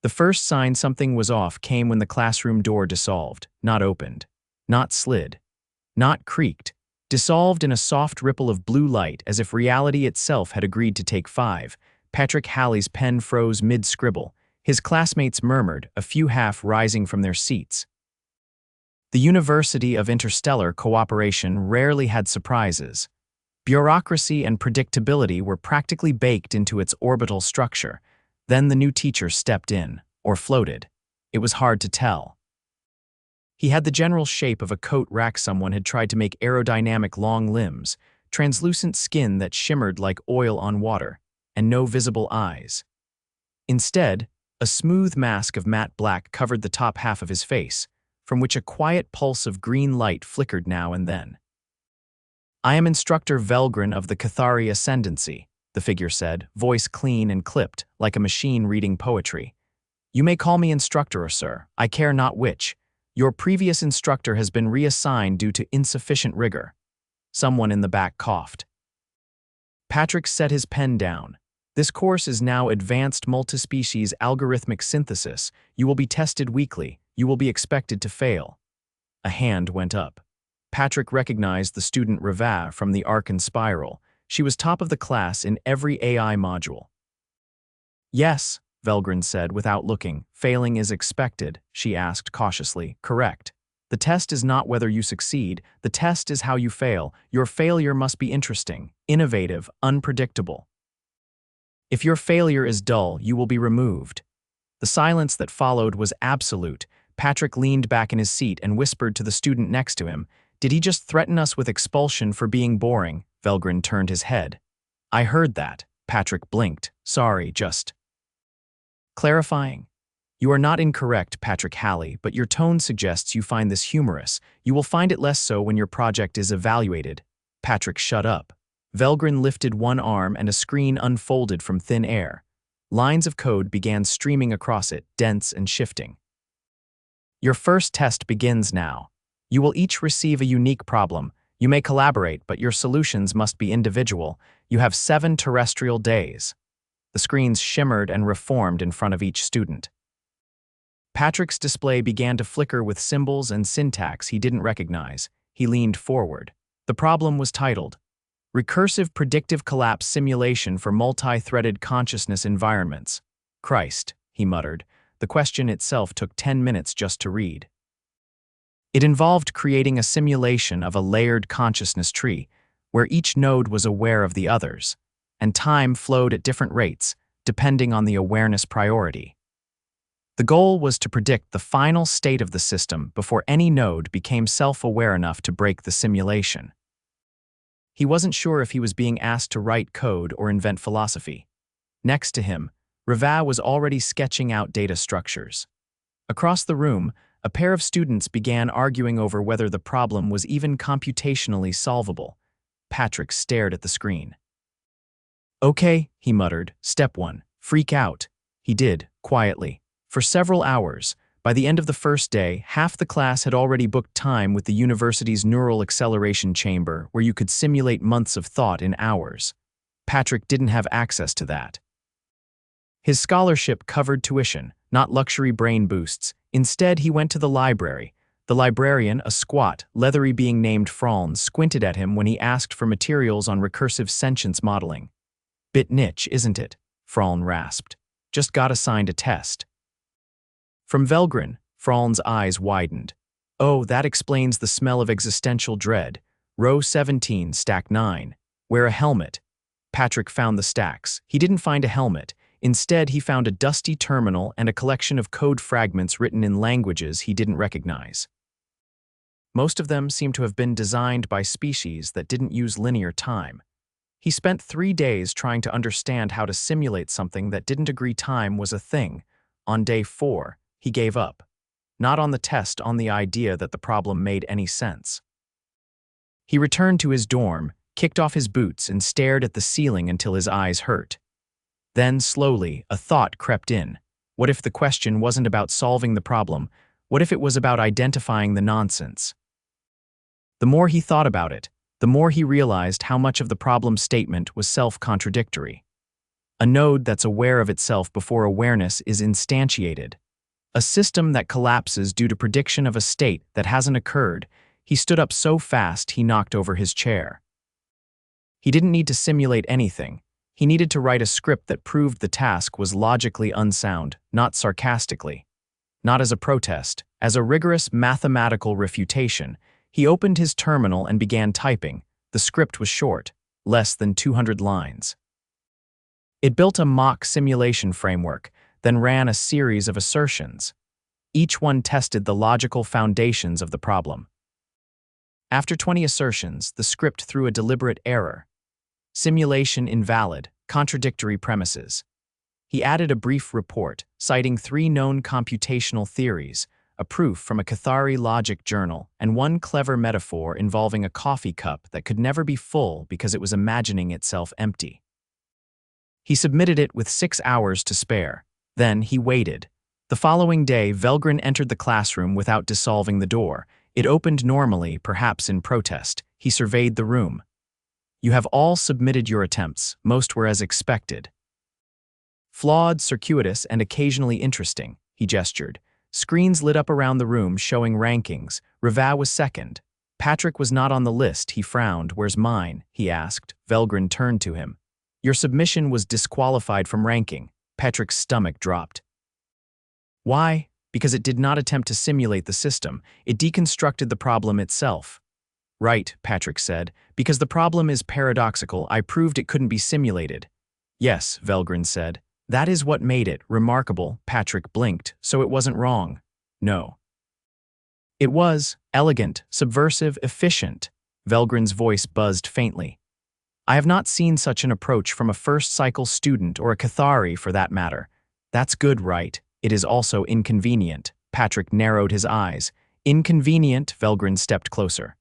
The first sign something was off came when the classroom door dissolved, not opened, not slid, not creaked, dissolved in a soft ripple of blue light as if reality itself had agreed to take 5. Patrick Halley's pen froze mid-scribble. His classmates murmured, a few half rising from their seats. The University of Interstellar Cooperation rarely had surprises. Bureaucracy and predictability were practically baked into its orbital structure. Then the new teacher stepped in, or floated. It was hard to tell. He had the general shape of a coat rack someone had tried to make aerodynamic long limbs, translucent skin that shimmered like oil on water, and no visible eyes. Instead, a smooth mask of matte black covered the top half of his face, from which a quiet pulse of green light flickered now and then. "I am instructor Velgrin of the Kethari Ascendancy," the figure said, voice clean and clipped, like a machine reading poetry. "You may call me instructor or sir, I care not which. Your previous instructor has been reassigned due to insufficient rigor." Someone in the back coughed. Patrick set his pen down. "This course is now Advanced Multispecies Algorithmic Synthesis. You will be tested weekly. You will be expected to fail." A hand went up. Patrick recognized the student Reva from the Arc and Spiral. She was top of the class in every AI module. "Yes," Velgrin said without looking. "Failing is expected," she asked cautiously. "Correct. The test is not whether you succeed. The test is how you fail. Your failure must be interesting, innovative, unpredictable. If your failure is dull, you will be removed." The silence that followed was absolute. Patrick leaned back in his seat and whispered to the student next to him, "Did he just threaten us with expulsion for being boring?" Velgrin turned his head. "I heard that." Patrick blinked. "Sorry, just clarifying." "You are not incorrect, Patrick Halley, but your tone suggests you find this humorous. You will find it less so when your project is evaluated." Patrick shut up. Velgrin lifted one arm and a screen unfolded from thin air. Lines of code began streaming across it, dense and shifting. "Your first test begins now. You will each receive a unique problem. You may collaborate, but your solutions must be individual. You have 7 terrestrial days." The screens shimmered and reformed in front of each student. Patrick's display began to flicker with symbols and syntax he didn't recognize. He leaned forward. The problem was titled, "Recursive Predictive Collapse Simulation for Multi-Threaded Consciousness Environments." "Christ," he muttered. The question itself took 10 minutes just to read. It involved creating a simulation of a layered consciousness tree, where each node was aware of the others, and time flowed at different rates, depending on the awareness priority. The goal was to predict the final state of the system before any node became self-aware enough to break the simulation. He wasn't sure if he was being asked to write code or invent philosophy. Next to him, Reva was already sketching out data structures. Across the room, a pair of students began arguing over whether the problem was even computationally solvable. Patrick stared at the screen. "Okay," he muttered. "Step 1. Freak out." He did, quietly. For several hours, by the end of the first day, half the class had already booked time with the university's neural acceleration chamber, where you could simulate months of thought in hours. Patrick didn't have access to that. His scholarship covered tuition, not luxury brain boosts. Instead, he went to the library. The librarian, a squat, leathery being named Franz, squinted at him when he asked for materials on recursive sentience modeling. "Bit niche, isn't it?" Franz rasped. "Just got assigned a test." From Velgrin, Franz's eyes widened. "Oh, that explains the smell of existential dread. Row 17, stack 9. Wear a helmet." Patrick found the stacks. He didn't find a helmet. Instead, he found a dusty terminal and a collection of code fragments written in languages he didn't recognize. Most of them seemed to have been designed by species that didn't use linear time. He spent 3 days trying to understand how to simulate something that didn't agree time was a thing. On day 4, he gave up. Not on the test, on the idea that the problem made any sense. He returned to his dorm, kicked off his boots, and stared at the ceiling until his eyes hurt. Then, slowly, a thought crept in. What if the question wasn't about solving the problem? What if it was about identifying the nonsense? The more he thought about it, the more he realized how much of the problem statement was self-contradictory. A node that's aware of itself before awareness is instantiated. A system that collapses due to prediction of a state that hasn't occurred. He stood up so fast he knocked over his chair. He didn't need to simulate anything. He needed to write a script that proved the task was logically unsound, not sarcastically. Not as a protest, as a rigorous mathematical refutation. He opened his terminal and began typing. The script was short, less than 200 lines. It built a mock simulation framework, then ran a series of assertions. Each one tested the logical foundations of the problem. After 20 assertions, the script threw a deliberate error. Simulation invalid, contradictory premises. He added a brief report, citing 3 known computational theories, a proof from a Kethari logic journal, and one clever metaphor involving a coffee cup that could never be full because it was imagining itself empty. He submitted it with 6 hours to spare. Then he waited. The following day, Velgrin entered the classroom without dissolving the door. It opened normally, perhaps in protest. He surveyed the room. You have all submitted your attempts. Most were as expected. Flawed, circuitous, and occasionally interesting, he gestured. Screens lit up around the room showing rankings. Rivat was second. Patrick was not on the list. He frowned. Where's mine? He asked. Velgrin turned to him. Your submission was disqualified from ranking. Patrick's stomach dropped. Why? Because it did not attempt to simulate the system. It deconstructed the problem itself. Right, Patrick said. Because the problem is paradoxical, I proved it couldn't be simulated. Yes, Velgrin said. That is what made it remarkable. Patrick blinked, so it wasn't wrong. No. It was elegant, subversive, efficient. Velgrin's voice buzzed faintly. I have not seen such an approach from a first-cycle student or a Kethari for that matter. That's good, right? It is also inconvenient. Patrick narrowed his eyes. Inconvenient, Velgrin stepped closer.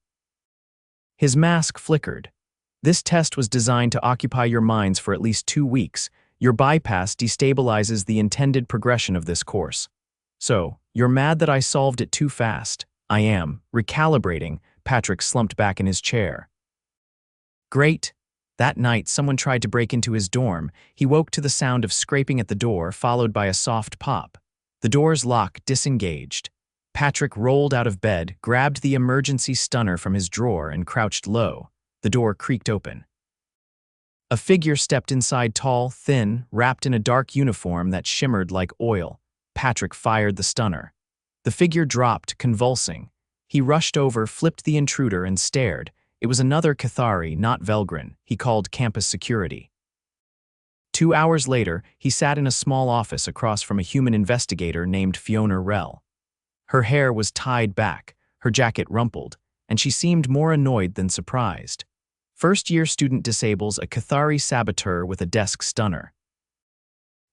His mask flickered. This test was designed to occupy your minds for at least 2 weeks. Your bypass destabilizes the intended progression of this course. So, you're mad that I solved it too fast. I am. Recalibrating. Patrick slumped back in his chair. Great. That night, someone tried to break into his dorm. He woke to the sound of scraping at the door, followed by a soft pop. The door's lock disengaged. Patrick rolled out of bed, grabbed the emergency stunner from his drawer, and crouched low. The door creaked open. A figure stepped inside, tall, thin, wrapped in a dark uniform that shimmered like oil. Patrick fired the stunner. The figure dropped, convulsing. He rushed over, flipped the intruder, and stared. It was another Kethari, not Velgrin. He called campus security. 2 hours later, he sat in a small office across from a human investigator named Fiona Rell. Her hair was tied back, her jacket rumpled, and she seemed more annoyed than surprised. First-year student disables a Kethari saboteur with a desk stunner.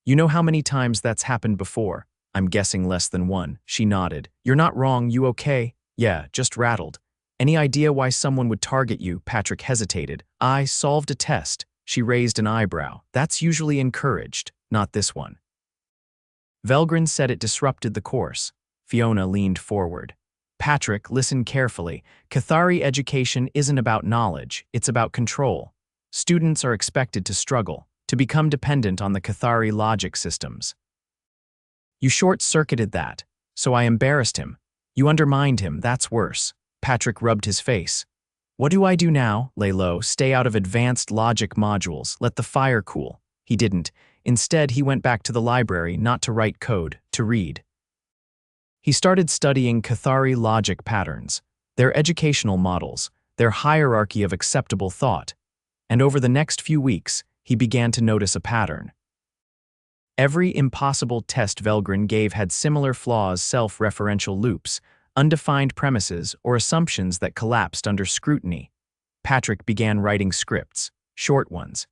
You know how many times that's happened before? I'm guessing less than 1. She nodded. You're not wrong, you okay? Yeah, just rattled. Any idea why someone would target you? Patrick hesitated. I solved a test. She raised an eyebrow. That's usually encouraged, not this one. Velgrin said it disrupted the course. Fiona leaned forward. Patrick, listen carefully. Kethari education isn't about knowledge, it's about control. Students are expected to struggle, to become dependent on the Kethari logic systems. You short-circuited that, so I embarrassed him. You undermined him, that's worse. Patrick rubbed his face. What do I do now? Lay low, stay out of advanced logic modules, let the fire cool. He didn't. Instead, he went back to the library, not to write code, to read. He started studying Kethari logic patterns, their educational models, their hierarchy of acceptable thought, and over the next few weeks, he began to notice a pattern. Every impossible test Velgrin gave had similar flaws, self-referential loops, undefined premises, or assumptions that collapsed under scrutiny. Patrick began writing scripts, short ones,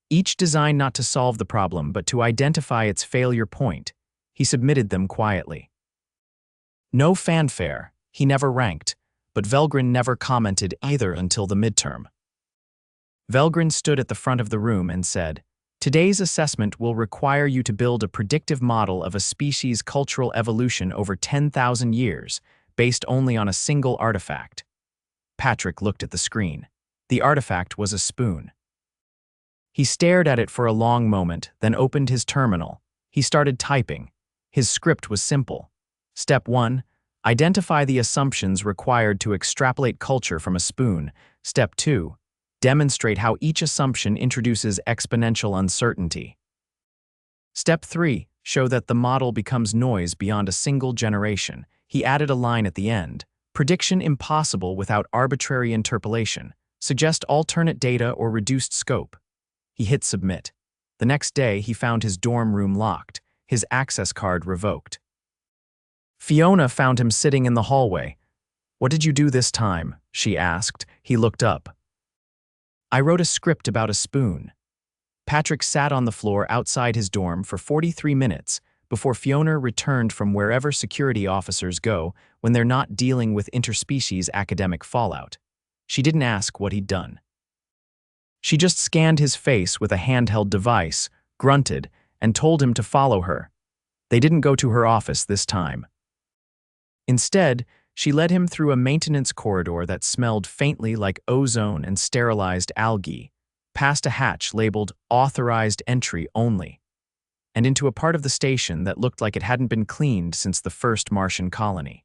each designed not to solve the problem but to identify its failure point. He submitted them quietly. No fanfare, he never ranked, but Velgrin never commented either until the midterm. Velgrin stood at the front of the room and said, Today's assessment will require you to build a predictive model of a species' cultural evolution over 10,000 years, based only on a single artifact. Patrick looked at the screen. The artifact was a spoon. He stared at it for a long moment, then opened his terminal. He started typing. His script was simple. Step 1. Identify the assumptions required to extrapolate culture from a spoon. Step 2. Demonstrate how each assumption introduces exponential uncertainty. Step 3. Show that the model becomes noise beyond a single generation. He added a line at the end. Prediction impossible without arbitrary interpolation. Suggest alternate data or reduced scope. He hit submit. The next day, he found his dorm room locked, his access card revoked. Fiona found him sitting in the hallway. "What did you do this time?" she asked. He looked up. "I wrote a script about a spoon." Patrick sat on the floor outside his dorm for 43 minutes before Fiona returned from wherever security officers go when they're not dealing with interspecies academic fallout. She didn't ask what he'd done. She just scanned his face with a handheld device, grunted, and told him to follow her. They didn't go to her office this time. Instead, she led him through a maintenance corridor that smelled faintly like ozone and sterilized algae, past a hatch labeled Authorized Entry Only, and into a part of the station that looked like it hadn't been cleaned since the first Martian colony.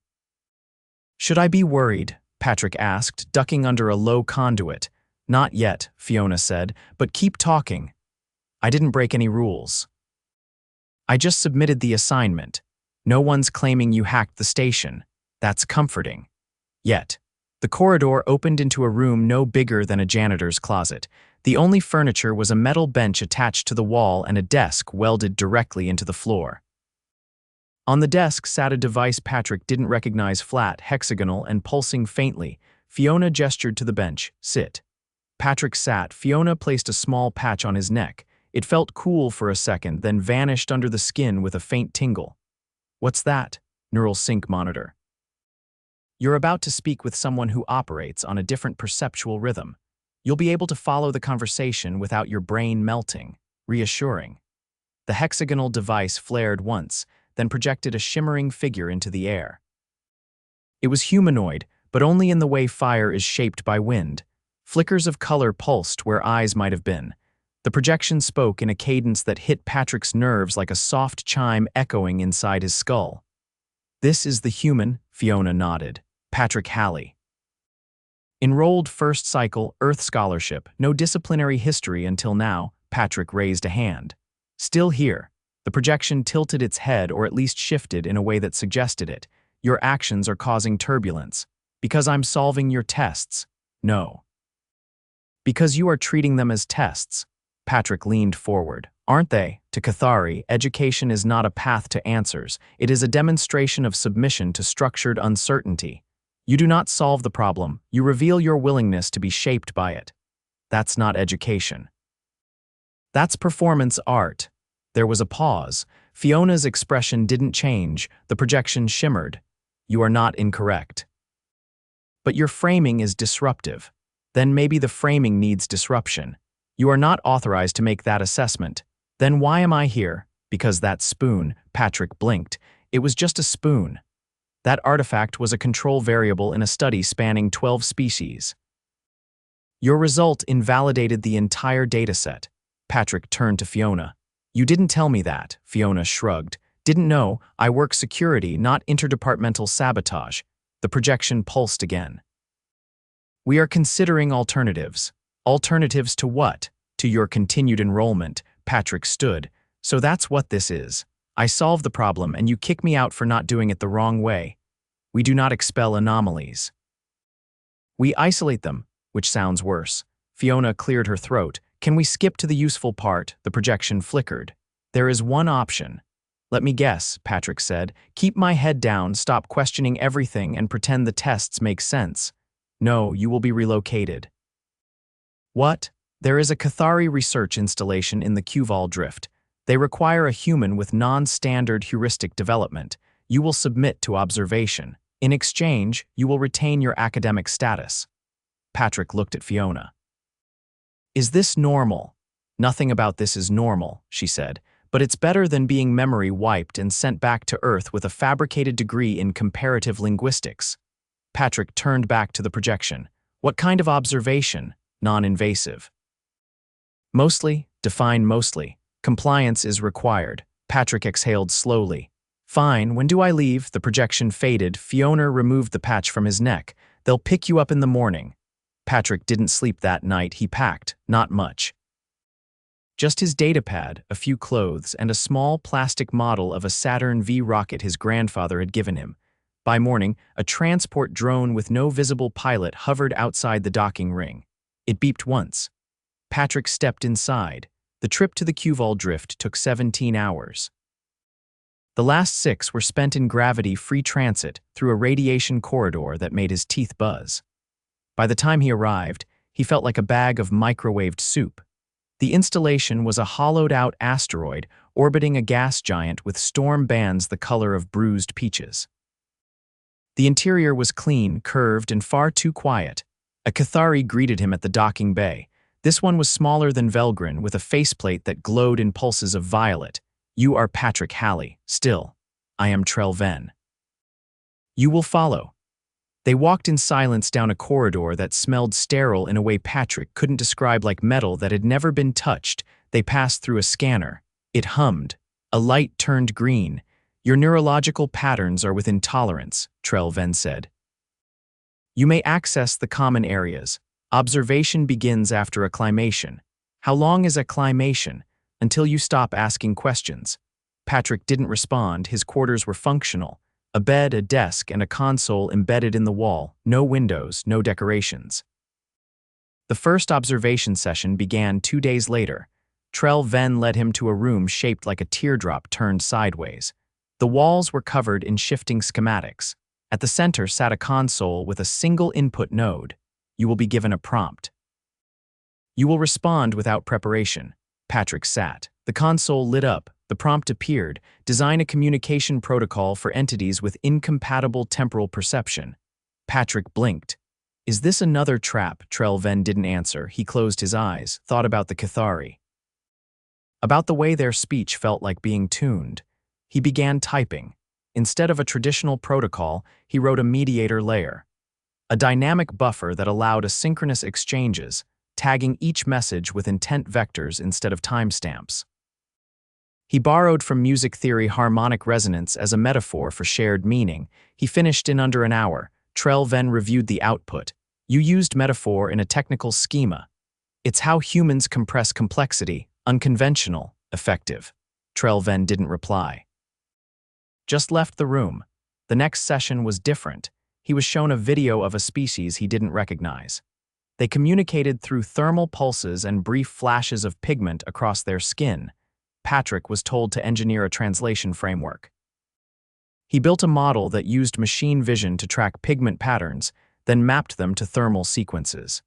"Should I be worried?" Patrick asked, ducking under a low conduit. "Not yet," Fiona said, "but keep talking." "I didn't break any rules. I just submitted the assignment. No one's claiming you hacked the station. That's comforting." Yet, the corridor opened into a room no bigger than a janitor's closet. The only furniture was a metal bench attached to the wall and a desk welded directly into the floor. On the desk sat a device Patrick didn't recognize, flat, hexagonal, and pulsing faintly. Fiona gestured to the bench. "Sit." Patrick sat. Fiona placed a small patch on his neck. It felt cool for a second, then vanished under the skin with a faint tingle. "What's that?" Neural sync monitor. "You're about to speak with someone who operates on a different perceptual rhythm. You'll be able to follow the conversation without your brain melting." Reassuring. The hexagonal device flared once, then projected a shimmering figure into the air. It was humanoid, but only in the way fire is shaped by wind. Flickers of color pulsed where eyes might have been. The projection spoke in a cadence that hit Patrick's nerves like a soft chime echoing inside his skull. "This is the human," Fiona nodded. "Patrick Halley. Enrolled first cycle, Earth scholarship, no disciplinary history until now." Patrick raised a hand. "Still here." The projection tilted its head, or at least shifted in a way that suggested it. "Your actions are causing turbulence. Because I'm solving your tests." "No. Because you are treating them as tests." Patrick leaned forward. "Aren't they? To Kethari, education is not a path to answers. It is a demonstration of submission to structured uncertainty. You do not solve the problem. You reveal your willingness to be shaped by it. That's not education. That's performance art." There was a pause. Fiona's expression didn't change. The projection shimmered. "You are not incorrect. But your framing is disruptive. Then maybe the framing needs disruption. You are not authorized to make that assessment. Then why am I here?" "Because that spoon," Patrick blinked. "It was just a spoon. That artifact was a control variable in a study spanning 12 species. Your result invalidated the entire dataset." Patrick turned to Fiona. "You didn't tell me that," Fiona shrugged. "Didn't know. I work security, not interdepartmental sabotage." The projection pulsed again. "We are considering alternatives." "Alternatives to what?" "To your continued enrollment." Patrick stood. "So that's what this is. I solve the problem and you kick me out for not doing it the wrong way. We do not expel anomalies. We isolate them," which sounds worse. Fiona cleared her throat. "Can we skip to the useful part?" The projection flickered. "There is one option." "Let me guess," Patrick said. "Keep my head down, stop questioning everything, and pretend the tests make sense." "No, you will be relocated." "What?" "There is a Kethari research installation in the Qval drift. They require a human with non-standard heuristic development. You will submit to observation. In exchange, you will retain your academic status." Patrick looked at Fiona. "Is this normal?" "Nothing about this is normal," she said, "but it's better than being memory wiped and sent back to Earth with a fabricated degree in comparative linguistics." Patrick turned back to the projection. "What kind of observation?" "Non-invasive." Mostly, define mostly. Compliance is required. Patrick exhaled slowly. Fine, when do I leave? The projection faded. Fiona removed the patch from his neck. They'll pick you up in the morning. Patrick didn't sleep that night. He packed, not much. Just his datapad, a few clothes, and a small plastic model of a Saturn V rocket his grandfather had given him. By morning, a transport drone with no visible pilot hovered outside the docking ring. It beeped once. Patrick stepped inside. The trip to the Cuval drift took 17 hours. The last 6 were spent in gravity-free transit through a radiation corridor that made his teeth buzz. By the time he arrived, he felt like a bag of microwaved soup. The installation was a hollowed-out asteroid orbiting a gas giant with storm bands the color of bruised peaches. The interior was clean, curved, and far too quiet. A Kethari greeted him at the docking bay. This one was smaller than Velgrin, with a faceplate that glowed in pulses of violet. You are Patrick Halley. Still, I am Trell Venn. You will follow. They walked in silence down a corridor that smelled sterile in a way Patrick couldn't describe, like metal that had never been touched. They passed through a scanner. It hummed. A light turned green. Your neurological patterns are within tolerance, Trell Venn said. You may access the common areas. Observation begins after acclimation. How long is acclimation? Until you stop asking questions. Patrick didn't respond. His quarters were functional. A bed, a desk, and a console embedded in the wall. No windows, no decorations. The first observation session began 2 days later. Trell Venn led him to a room shaped like a teardrop turned sideways. The walls were covered in shifting schematics. At the center sat a console with a single input node. You will be given a prompt. You will respond without preparation. Patrick sat. The console lit up. The prompt appeared. Design a communication protocol for entities with incompatible temporal perception. Patrick blinked. Is this another trap? Trell Venn didn't answer. He closed his eyes, thought about the Kethari. About the way their speech felt like being tuned. He began typing. Instead of a traditional protocol, he wrote a mediator layer. A dynamic buffer that allowed asynchronous exchanges, tagging each message with intent vectors instead of timestamps. He borrowed from music theory harmonic resonance as a metaphor for shared meaning. He finished in under an hour. Trell Venn reviewed the output. You used metaphor in a technical schema. It's how humans compress complexity, unconventional, effective. Trell Venn didn't reply. Just left the room. The next session was different. He was shown a video of a species he didn't recognize. They communicated through thermal pulses and brief flashes of pigment across their skin. Patrick was told to engineer a translation framework. He built a model that used machine vision to track pigment patterns, then mapped them to thermal sequences.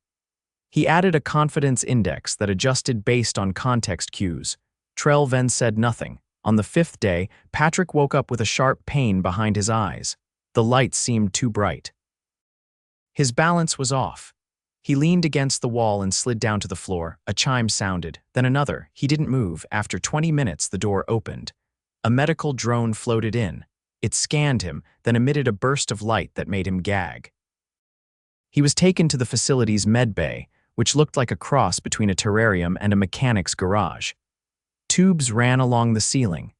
He added a confidence index that adjusted based on context cues. Trell Venn said nothing. On the 5th day, Patrick woke up with a sharp pain behind his eyes. The light seemed too bright. His balance was off. He leaned against the wall and slid down to the floor. A chime sounded, then another. He didn't move. After 20 minutes, the door opened. A medical drone floated in. It scanned him, then emitted a burst of light that made him gag. He was taken to the facility's med bay, which looked like a cross between a terrarium and a mechanic's garage. Tubes ran along the ceiling.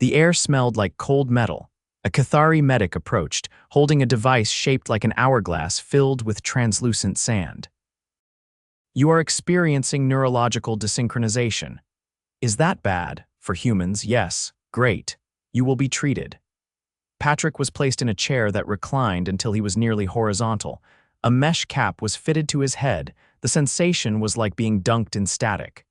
The air smelled like cold metal. A Kethari medic approached, holding a device shaped like an hourglass filled with translucent sand. You are experiencing neurological desynchronization. Is that bad? For humans, yes. Great. You will be treated. Patrick was placed in a chair that reclined until he was nearly horizontal. A mesh cap was fitted to his head. The sensation was like being dunked in static.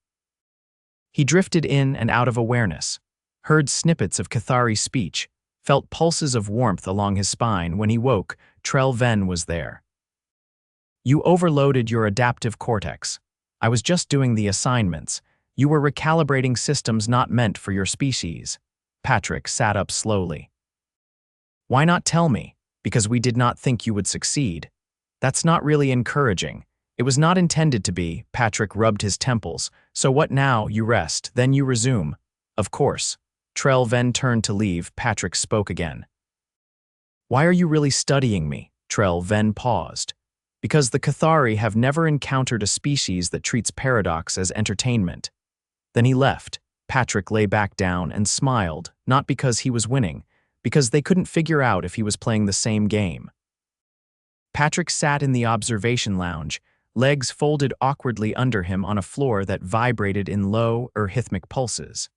He drifted in and out of awareness, heard snippets of Kethari speech, felt pulses of warmth along his spine. When he woke, Trell Venn was there. You overloaded your adaptive cortex. I was just doing the assignments. You were recalibrating systems not meant for your species. Patrick sat up slowly. Why not tell me? Because we did not think you would succeed. That's not really encouraging. It was not intended to be. Patrick rubbed his temples. So what now? You rest, then you resume. Of course. Trell Venn turned to leave. Patrick spoke again. Why are you really studying me? Trell Venn paused. Because the Kethari have never encountered a species that treats paradox as entertainment. Then he left. Patrick lay back down and smiled, not because he was winning, because they couldn't figure out if he was playing the same game. Patrick sat in the observation lounge, legs folded awkwardly under him on a floor that vibrated in low, rhythmic pulses.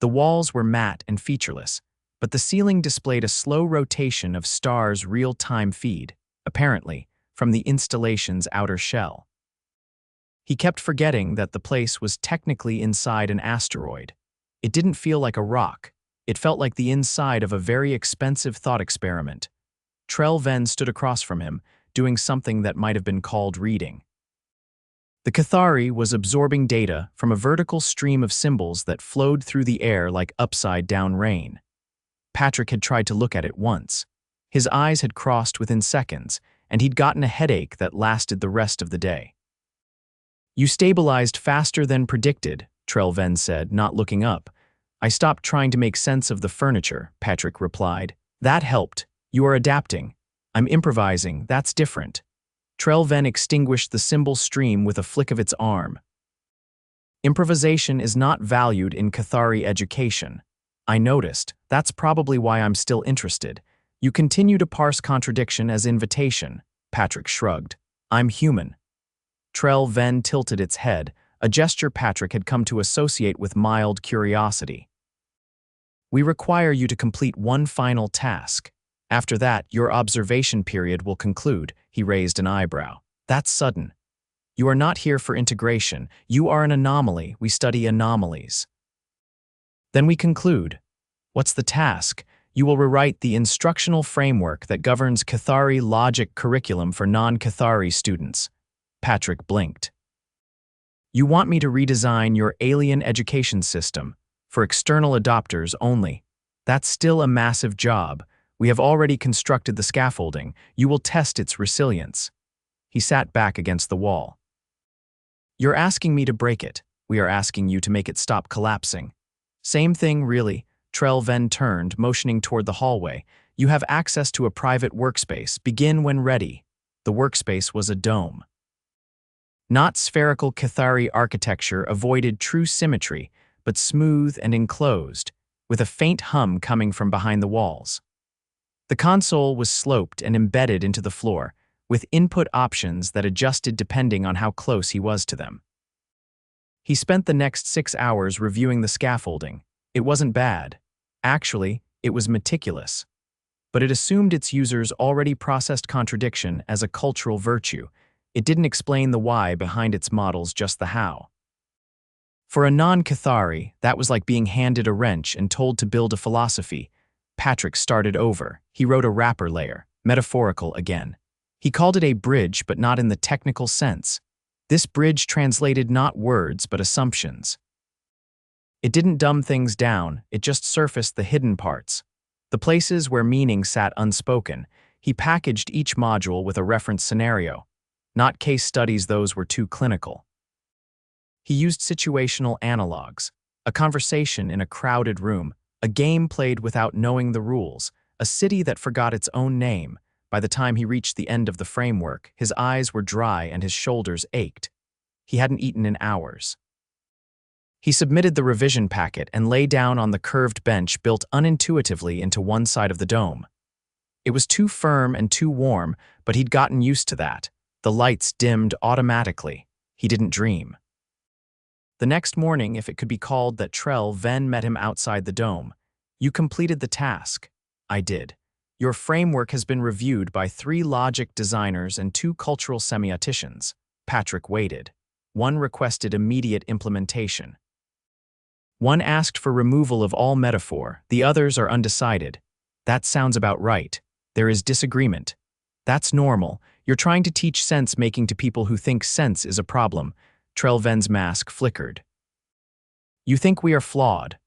The walls were matte and featureless, but the ceiling displayed a slow rotation of stars' real-time feed, apparently, from the installation's outer shell. He kept forgetting that the place was technically inside an asteroid. It didn't feel like a rock. It felt like the inside of a very expensive thought experiment. Trell Ven stood across from him, doing something that might have been called reading. The Kethari was absorbing data from a vertical stream of symbols that flowed through the air like upside-down rain. Patrick had tried to look at it once. His eyes had crossed within seconds, and he'd gotten a headache that lasted the rest of the day. "You stabilized faster than predicted," Trell Ven said, not looking up. "I stopped trying to make sense of the furniture," Patrick replied. "That helped. You are adapting. I'm improvising, that's different." Trell Ven extinguished the symbol stream with a flick of its arm. "Improvisation is not valued in Kethari education. I noticed. That's probably why I'm still interested. You continue to parse contradiction as invitation." Patrick shrugged. "I'm human." Trell Ven tilted its head, a gesture Patrick had come to associate with mild curiosity. "We require you to complete one final task. After that, your observation period will conclude." He raised an eyebrow. "That's sudden. You are not here for integration. You are an anomaly. We study anomalies." "Then we conclude. What's the task? You will rewrite the instructional framework that governs Kethari logic curriculum for non-Kethari students." Patrick blinked. "You want me to redesign your alien education system for external adopters only. That's still a massive job. We have already constructed the scaffolding. You will test its resilience." He sat back against the wall. "You're asking me to break it. We are asking you to make it stop collapsing." "Same thing, really." Trell Ven turned, motioning toward the hallway. "You have access to a private workspace. Begin when ready." The workspace was a dome. Not spherical Kethari architecture avoided true symmetry, but smooth and enclosed, with a faint hum coming from behind the walls. The console was sloped and embedded into the floor, with input options that adjusted depending on how close he was to them. He spent the next 6 hours reviewing the scaffolding. It wasn't bad. Actually, it was meticulous. But it assumed its users already processed contradiction as a cultural virtue. It didn't explain the why behind its models, just the how. For a non-Kethari, that was like being handed a wrench and told to build a philosophy. Patrick started over. He wrote a wrapper layer, metaphorical again. He called it a bridge, but not in the technical sense. This bridge translated not words, but assumptions. It didn't dumb things down, it just surfaced the hidden parts. The places where meaning sat unspoken. He packaged each module with a reference scenario. Not case studies, those were too clinical. He used situational analogs, a conversation in a crowded room, a game played without knowing the rules, a city that forgot its own name. By the time he reached the end of the framework, his eyes were dry and his shoulders ached. He hadn't eaten in hours. He submitted the revision packet and lay down on the curved bench built unintuitively into one side of the dome. It was too firm and too warm, but he'd gotten used to that. The lights dimmed automatically. He didn't dream. The next morning, if it could be called that, Trell Ven met him outside the dome. "You completed the task." "I did. Your framework has been reviewed by 3 logic designers and 2 cultural semioticians." Patrick waited. One requested immediate implementation. One asked for removal of all metaphor. The others are undecided. "That sounds about right. There is disagreement." "That's normal. You're trying to teach sense-making to people who think sense is a problem." Trell Ven's mask flickered. "You think we are flawed.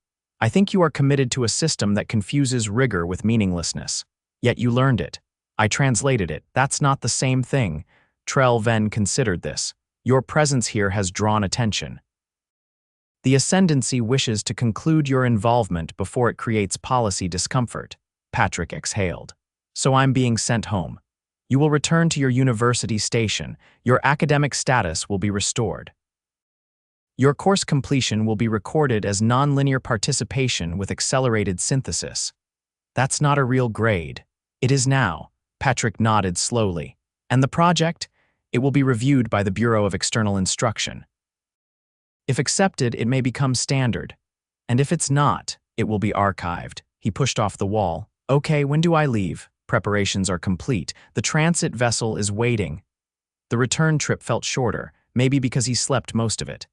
I think you are committed to a system that confuses rigor with meaninglessness. Yet you learned it. I translated it. That's not the same thing." Trell Ven considered this. "Your presence here has drawn attention. The ascendancy wishes to conclude your involvement before it creates policy discomfort." Patrick exhaled. "So I'm being sent home." You will return to your university station. Your academic status will be restored. Your course completion will be recorded as nonlinear participation with accelerated synthesis. That's not a real grade. It is now. Patrick nodded slowly. And the project? It will be reviewed by the Bureau of External Instruction. If accepted, it may become standard. And if it's not, it will be archived. He pushed off the wall. Okay, when do I leave? Preparations are complete. The transit vessel is waiting. The return trip felt shorter, maybe because he slept most of it.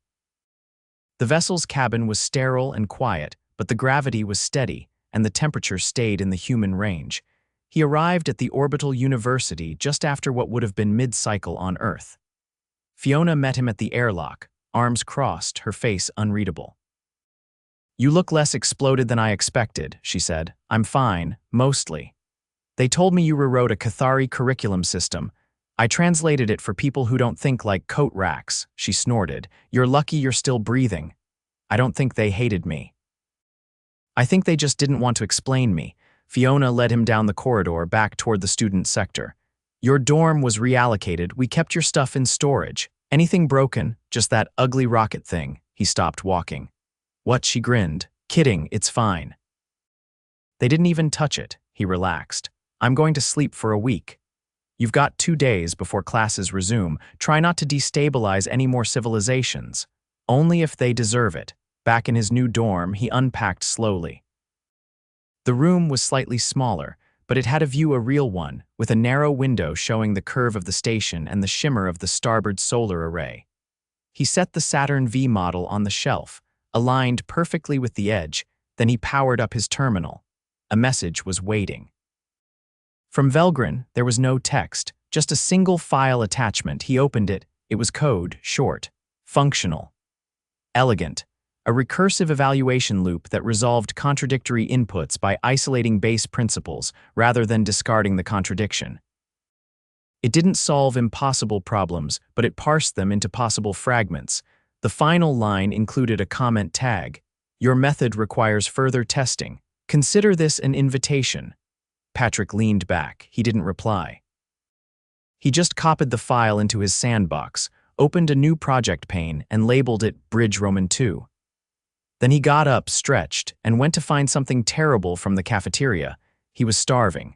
The vessel's cabin was sterile and quiet, but the gravity was steady, and the temperature stayed in the human range. He arrived at the orbital university just after what would have been mid-cycle on Earth. Fiona met him at the airlock, arms crossed, her face unreadable. You look less exploded than I expected, she said. I'm fine, mostly. They told me you rewrote a Kethari curriculum system. I translated it for people who don't think like coat racks, she snorted. You're lucky you're still breathing. I don't think they hated me. I think they just didn't want to explain me. Fiona led him down the corridor back toward the student sector. Your dorm was reallocated. We kept your stuff in storage. Anything broken? Just that ugly rocket thing. He stopped walking. What? She grinned. Kidding, it's fine. They didn't even touch it. He relaxed. I'm going to sleep for a week. You've got 2 days before classes resume. Try not to destabilize any more civilizations. Only if they deserve it. Back in his new dorm, he unpacked slowly. The room was slightly smaller, but it had a view, a real one, with a narrow window showing the curve of the station and the shimmer of the starboard solar array. He set the Saturn V model on the shelf, aligned perfectly with the edge, then he powered up his terminal. A message was waiting. From Velgrin, there was no text, just a single file attachment. He opened it. It was code, short, functional, elegant, a recursive evaluation loop that resolved contradictory inputs by isolating base principles rather than discarding the contradiction. It didn't solve impossible problems, but it parsed them into possible fragments. The final line included a comment tag. Your method requires further testing. Consider this an invitation. Patrick leaned back. He didn't reply. He just copied the file into his sandbox, opened a new project pane, and labeled it Bridge Roman 2. Then he got up, stretched, and went to find something terrible from the cafeteria. He was starving.